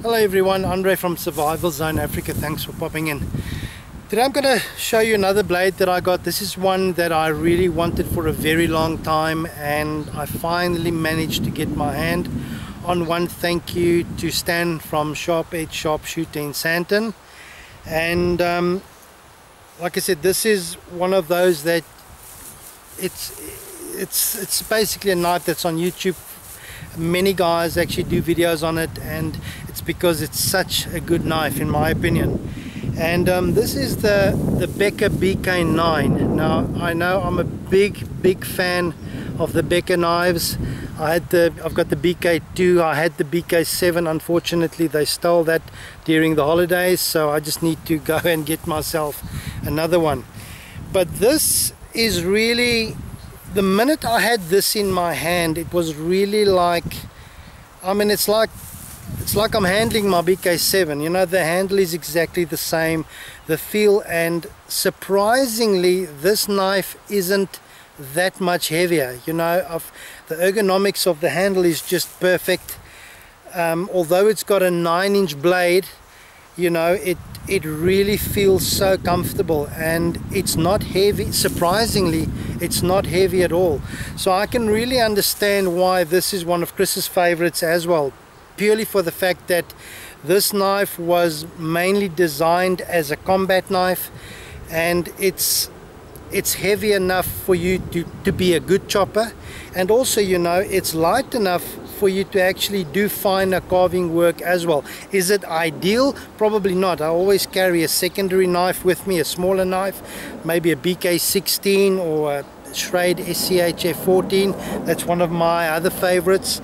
Hello everyone, Andre from Survival Zone Africa. Thanks for popping in. Today I'm going to show you another blade that I got. This is one that I really wanted for a very long time, and I finally managed to get my hand on one. Thank you to Stan from Sharp Edge Sharpshooter in Sandton. And like I said, this is one of those that it's basically a knife that's on YouTube. Many guys actually do videos on it, and it's because it's such a good knife in my opinion. And this is the Becker BK9. Now I know I'm a big fan of the Becker knives. I've got the BK2, I had the BK7. Unfortunately they stole that during the holidays, so I just need to go and get myself another one. But this is really, the minute I had this in my hand, it was really like, I mean, it's like I'm handling my BK7. You know, the handle is exactly the same, the feel, and surprisingly this knife isn't that much heavier. You know, the ergonomics of the handle is just perfect. Although it's got a 9-inch blade, you know, it really feels so comfortable, and it's not heavy. Surprisingly, it's not heavy at all. So I can really understand why this is one of Chris's favorites as well, purely for the fact that this knife was mainly designed as a combat knife, and it's heavy enough for you to be a good chopper, and also, you know, it's light enough for you to actually do finer carving work as well. Is it ideal? Probably not. I always carry a secondary knife with me, a smaller knife, maybe a BK16 or a Schrade SCHF 14. That's one of my other favorites.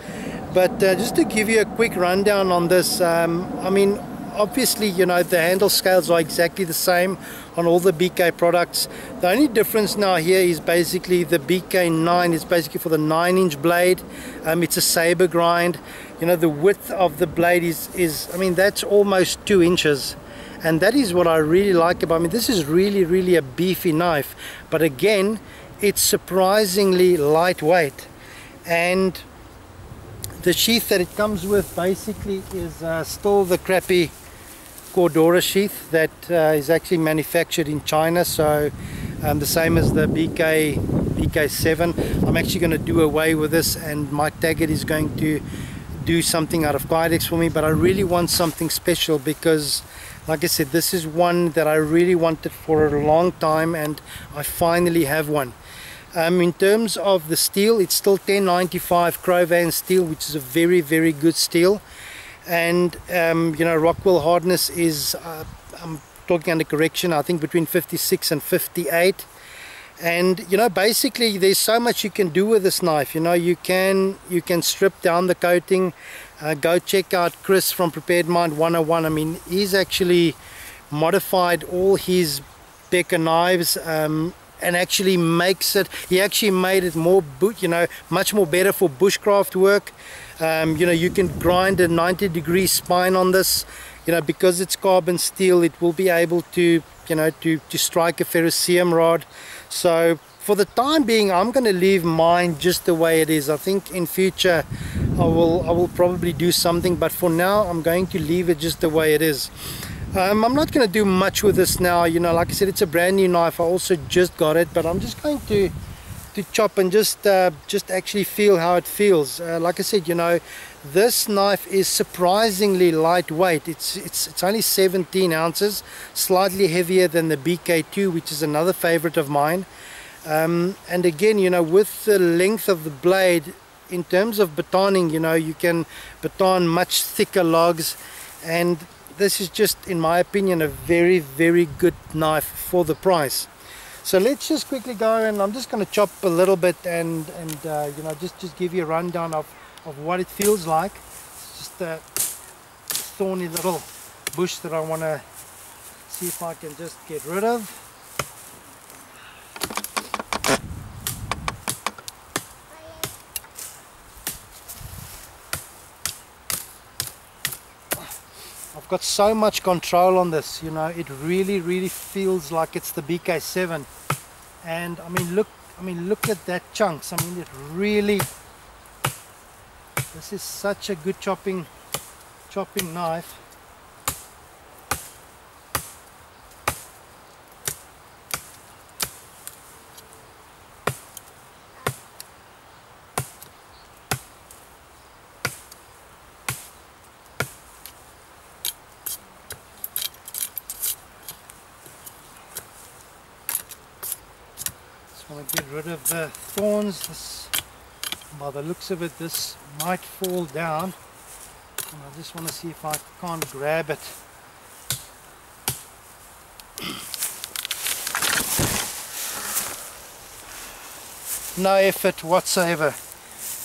But just to give you a quick rundown on this, I mean, obviously, you know, the handle scales are exactly the same on all the BK products. The only difference now here is basically the BK9 is basically for the 9-inch blade. It's a saber grind. You know, the width of the blade is I mean, that's almost 2 inches. And that is what I really like about it. I mean, this is really a beefy knife. But again, it's surprisingly lightweight. And the sheath that it comes with basically is still the crappy Cordura sheath that is actually manufactured in China, so the same as the BK7. I'm actually going to do away with this, and Mike Taggart is going to do something out of Kydex for me. But I really want something special because, like I said, this is one that I really wanted for a long time, and I finally have one. In terms of the steel, it's still 1095 Crowvan steel, which is a very good steel. And you know, Rockwell hardness is I'm talking under correction, I think between 56 and 58. And you know, basically there's so much you can do with this knife. You know, you can strip down the coating. Go check out Chris from Prepared Mind 101. I mean, he's actually modified all his Becker knives and actually makes it, he actually made it more, you know, much more better for bushcraft work. You know, you can grind a 90-degree spine on this, you know, because it's carbon steel. It will be able to, you know, to strike a ferrocerium rod. So for the time being, I'm going to leave mine just the way it is. I think in future I will probably do something, but for now I'm going to leave it just the way it is. I'm not going to do much with this now. You know, like I said, it's a brand new knife. I also just got it, but I'm just going to chop and just actually feel how it feels. Like I said, you know, this knife is surprisingly lightweight. It's only 17 ounces, slightly heavier than the BK2, which is another favorite of mine. And again, you know, with the length of the blade, in terms of batoning, you know, you can baton much thicker logs, and this is just, in my opinion, a very good knife for the price. So let's just quickly go, and I'm just going to chop a little bit and you know, just give you a rundown of what it feels like. It's just a thorny little bush that I want to see if I can just get rid of. I've got so much control on this, you know, it really feels like it's the BK7. And I mean, look at that chunks. I mean, it really, this is such a good chopping chopping knife. Just want to get rid of the thorns. By the looks of it, this might fall down, and I just want to see if I can't grab it. No effort whatsoever.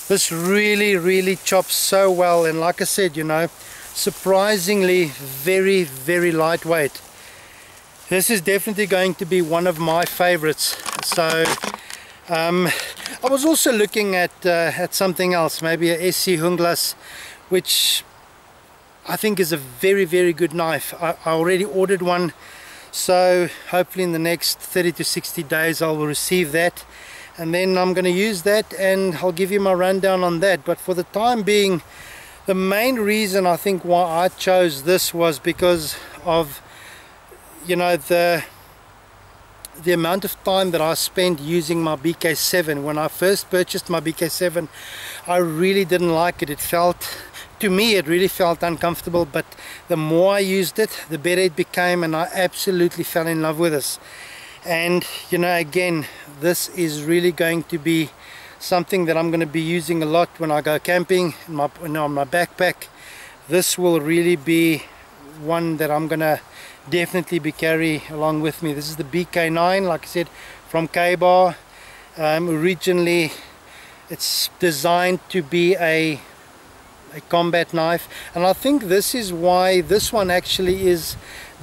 This really chops so well, and like I said, you know, surprisingly very lightweight. This is definitely going to be one of my favorites. So I was also looking at something else, maybe a SC Hunglas, which I think is a very good knife. I already ordered one, so hopefully in the next 30 to 60 days I will receive that, and then I'm going to use that and I'll give you my rundown on that. But for the time being, the main reason I think why I chose this was because of, you know, the amount of time that I spent using my BK7. When I first purchased my BK7, I really didn't like it. It felt, to me, it really felt uncomfortable, but the more I used it, the better it became, and I absolutely fell in love with this. And you know, again, this is really going to be something that I'm going to be using a lot when I go camping on my backpack. This will really be one that I'm going to definitely be carrying along with me. This is the BK9, like I said, from K-Bar. Originally it's designed to be a combat knife, and I think this is why this one actually is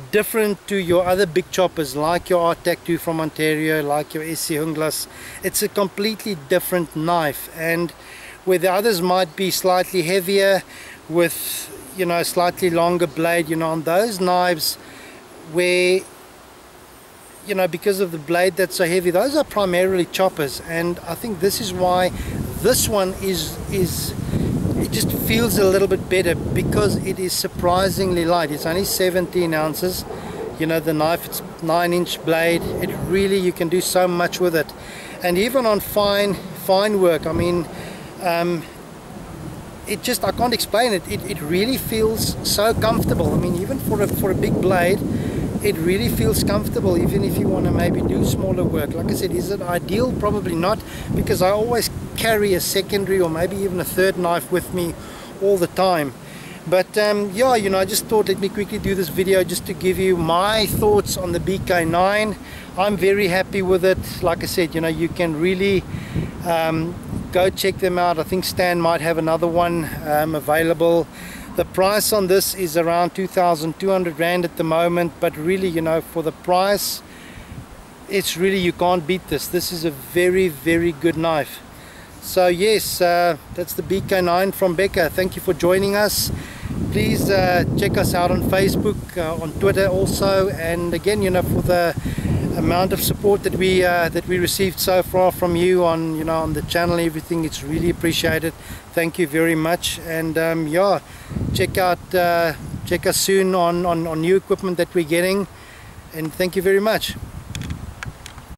different to your other big choppers, like your RTAC 2 from Ontario, like your SC Hunglas. It's a completely different knife, and where the others might be slightly heavier with, you know, slightly longer blade, you know, on those knives where, you know, because of the blade that's so heavy, those are primarily choppers. And I think this is why this one is it just feels a little bit better, because it is surprisingly light. It's only 17 ounces. You know, the knife, it's 9-inch blade. It really, you can do so much with it. And even on fine work, I mean, it just, I can't explain it. It really feels so comfortable. I mean, even for a big blade, it really feels comfortable, even if you want to maybe do smaller work. Like I said, is it ideal? Probably not, because I always carry a secondary or maybe even a third knife with me all the time. But yeah, you know, I just thought, let me quickly do this video just to give you my thoughts on the BK9. I'm very happy with it. Like I said, you know, you can really go check them out. I think Stan might have another one available. The price on this is around 2,200 Rand at the moment, but really, you know, for the price, it's really, you can't beat this. This is a very good knife. So yes, that's the BK9 from Becker. Thank you for joining us. Please check us out on Facebook, on Twitter also, and again, you know, for the amount of support that we received so far from you on, you know, on the channel, everything, it's really appreciated. Thank you very much. And yeah, check us soon on new equipment that we're getting, and thank you very much.